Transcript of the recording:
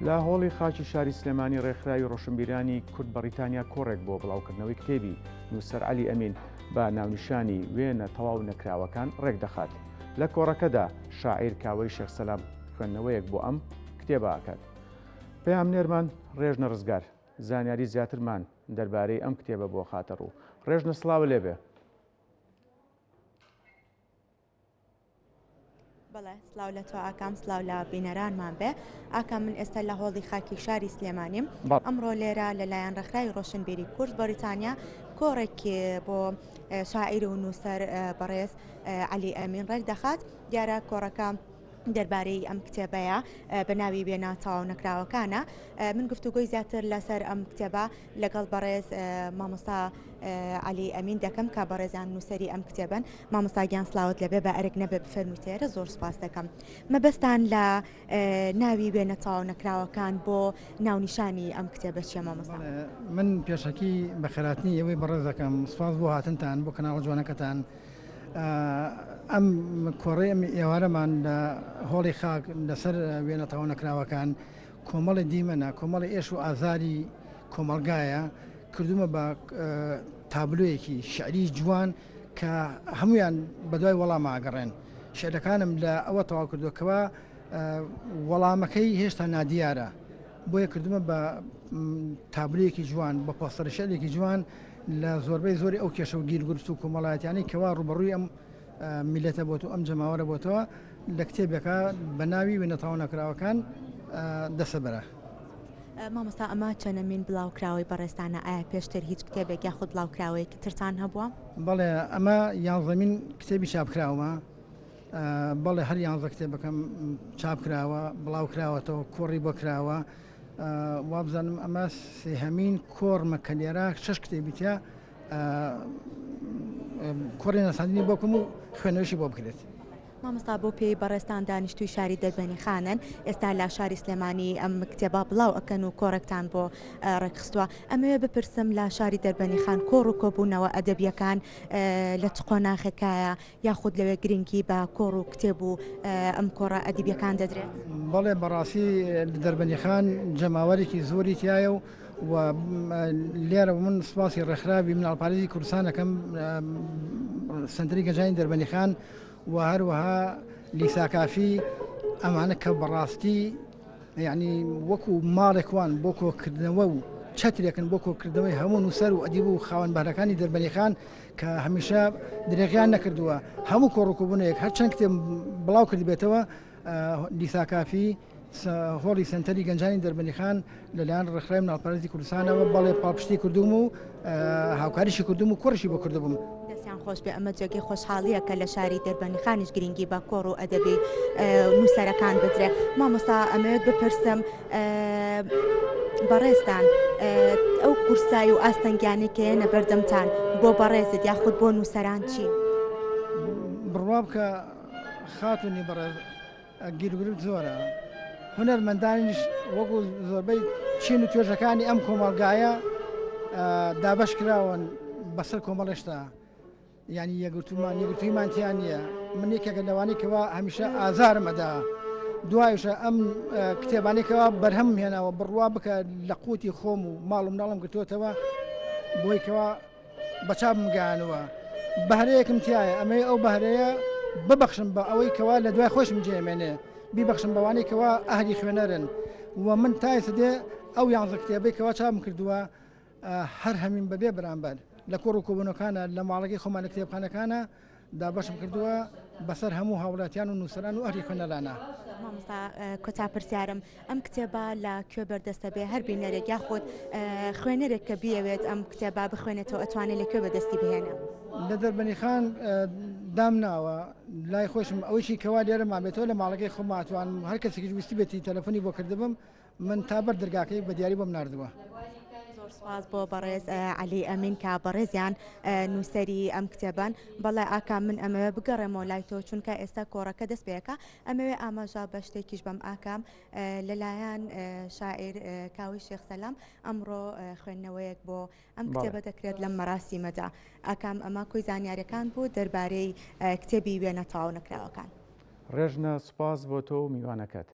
لە هۆڵی خاکی شاری سلێمانی ڕێکخراوی ڕۆشنبیرانی کورد بەریتانیا کۆڕێک بۆ بڵاوکردنەوەی کتێبی نووسەر عەلی ئەمین بە ناونیشانی وێنە تەواو نەکراوەکان ڕێک دەخات. لە کۆڕەکەدا شاعیر کاوەی شێخ سەلام خوێندنەوەیەک بۆ ئەم کتێبە ئاکات. پەیامنێرمان ڕێژنە ڕزگار زانیاری زیاترمان دەربارەی ئەم کتێبە بۆ خاتە ڕوو. ڕێژنە سڵاوە لێبێ. بەڵێ سلااو لە تۆ ئاکام سلااو لە بینەرانمان بێ ئاکام من ئێستا لە هۆڵی خاکی شاری سلێمانیم ئەمڕۆ لێرە لەلایەن ڕێکخراوی ڕۆشنبیری کورد بەریتانیا کۆڕێکی بۆ شاعیر و نووسەر بەڕێز عەلی ئەمین ڕێک دەخات. دیارە کۆڕەکە دەربارەی ئەم کتێبەیە بە ناوی وێنە تەواو نەکراوەکانە. من گفتوگۆی زیاتر لەسەر ئەم کتێبە لەگەڵ بەڕێز مامۆستا عەلی ئەمین دەکەم کە بەڕێزان نووسەری ئەم کتێبن. مامۆستا گیان سلااوت لەبێ بە ئەرک نەبێ بفەرموویتێرە زۆر سپاس دەکەم. مەبەستان لە ناوی وێنە تەواو نەکراوەکان بۆ ناونیشانی ئەم کتێبە چیە مامۆستا؟ من پێشەکی بە خێراتنی ئەوەی بەڕێز دەکەم سپاس بۆ هاتنتان بۆ کەناڵ جوانەکەتان. ئەم کۆڕی ئەم ئێوارەمان لە هۆڵی خاک لەسەر وێنە تەواو نەکراوەکان کۆمەڵی دیمەنە کۆمەڵی ئێش و ئازاری کۆمەلگایە کردومە بە تابلۆیەکی شعری جوان کە هەمویان بەدوای وەڵام ئاگەڕێن. شعرەکانم لە ئەوە تەواو کردوکەوە وەڵامەکەی هێشتا نادیارە بۆیە کردومە بە تابلۆیەکی جوان بە پۆستەرە شعرێکی جوان لە زۆربەی زۆری ئەو کێشە و گیرگرفت و کۆمەڵایەتیانی کەوا ڕوبەڕووی ئەم میلەتە بۆت و ئەم جەماوەرە بۆتەوە لە کتێبێکە بە ناوی وێنە تەواو نەکراوەکان دەسەبەرە. مامۆستا ئەمە چەنەمین بڵاوکراوەی بەڕێستانە ئایا پێشتر هیچ کتێبێک یاخود بڵاوکراوەیەکی ترتان هەبووە؟ بەڵێ ئەمە یانزەمین کتێبی چاپکراوە. بەڵێ هەر یانزە کتێبەکەم چاپکراوە بڵاوکراوەتەوە کۆڕی بۆ کراوە. وابزانم ئەمە سێهەمین کۆڕمە کە لێرە 6 کتێبیتە کۆڕی نەساندنی بۆکەم و خوێنەوەشی بۆ بکرێت. مامۆستا بۆ پێی بەڕێستان دانیشتووی شاری دەربەنی خانن ئێستا لە شاری سلێمانی ئەم کتێبە بڵاو ئەکەن و کۆڕێکتان بۆ ڕێکخستووە. ئەمەوێ بپرسم لە شاری دەربەنی خان کۆڕ و کۆبوونەوە ئەدەبیەکان لە چ قۆناغێکایە یاخود لەوێ گرنگی بە کۆڕ و کتێب و ئەم کۆڕە ئەدیبیەکان دەدرێت؟ بەڵێ بەڕاستی دەربەنی خان جەماوەرێکی زۆری تایە و لێرە من سپاسی ڕێکخراوی مناڵپارێزی کوردستانەکەم سنتەری گەنجانی دەربەنی خان و هەروەها لیساکافی ئەمانە کە بەڕاستی یعنی وەکو ماڵێکوان بۆ کۆکردنەوە و چەترێکن بۆ کۆکردنەوەی هەموو نووسەر و ئەدیب و خاوەنبارەکانی دەربەنی خان کە هەمیشە درێغیان نەکردووە هەموو کۆڕکۆبوونەیەک هەر چەند کتێب بڵاو کردی بێتەوە لیساکافی هۆڵی سنتەری گەنجانی دەربەنی خان لەلایەن ڕێکخراوی مناڵپارێزی کوردستانەوە بەڵێ پاڵپشتی کردوم و هاوکاریشی کردوم و کۆڕشی بۆ کردبووم. دەستیان خۆش بێ ئەمە جێگەی خۆشحاڵیە کە لە شاری دەربەنی خانیش گرنگی بە کۆڕ و ئەدەبی نووسەرەکان بدرێت. مامۆستا ئەمەوێت بپرسم بەڕێستان ئەو کورسایی و ئاستەنگیانێکەیە بەردەمتان بۆ بەڕێزت یاخود بۆ نووسەران چی؟ بڕوا بکە خاتونی بەڕێز گیرگرفت زۆرە. هونەرمەندانیش وەکو زۆربەی چین و توێژەکانی ئەم کۆمەڵگایە دابەش کراون بەسەر کۆمەڵشتا ینی یەگرتوویمان تیان نییە. من یەکێکە لەوانەی کەوا هەمیشە ئازارمەدا دوایشە ئەم کتێبانێکەوە بەرهەم هێناوە بڕوا بکە لە قوتی خۆم و ماڵ و مناڵم گرتوتەوە بۆی کەوا بەچاپم گەیانەوە بەهرەیەکم تایە ئەمەی ئەو بەهرەیە ببەخشم بە ئەوەی کەوا لە دوای خۆشم جێمێنێ بیبەخشم بەوانەی کەوا ئەهلی خوێنەرن و من تایسە دێ ئەو یانزە کتێبەی کەوا چاپم کردووە هەر هەمین بەبێ بەرامبەر لە کۆڕ و کۆبوونەکانە لە ماڵەکەی خۆمان لە کتێبخانەکانە دابەشم کردووە بەسەر هەموو هاوڵاتیان و نووسەران و ئەهلی خوێنەرانە. مامۆستا کۆتا پرسیارم ئەم کتێبە لە کوێ بەردەستە بێ هەر بینەرێک یاخود خوێنەرێک کە بیەوێت ئەم کتێبە بخوێنێتەوە ئەتوانێت لەکوێ بەدەستی بهێنە؟ لە دەربەنی خان دامناوە لای خۆشم ئەوشی کەوا لێرە مابێتەوە لە ماڵەکەی خۆماتوان هەر کەسێکی ویستی بێتی تەلەفۆنی بۆ کردبم من تا بەر دەرگاکەی بە دیاری بۆم ناردووە. زۆر سپاس بۆ بەڕێز عەلی ئەمین کە بەڕێزیان نووسەری ئەم کتێبان. بەڵێ ئاکام من ئەمەوێ بگەڕێمەوە لای تۆ چونکە ئێستا کۆڕەکە دەست پێەکە ئەمەوێ ئاماژە بە شتێکیش بەم ئاکام لەلایەن شاعیر کاوی شێخ سەلام ئەمڕۆ خوێندنەوەیەک بۆ ئەم کتێبە دەکرێت لەم مەراسیمەدا. ئاکام ئەمە کۆی زانیاریەکان بوو دەربارەی کتێبی وێنە تەواو نەکراوەکان. ڕێژنە سوپاس بۆ تۆ و میوانەکەت.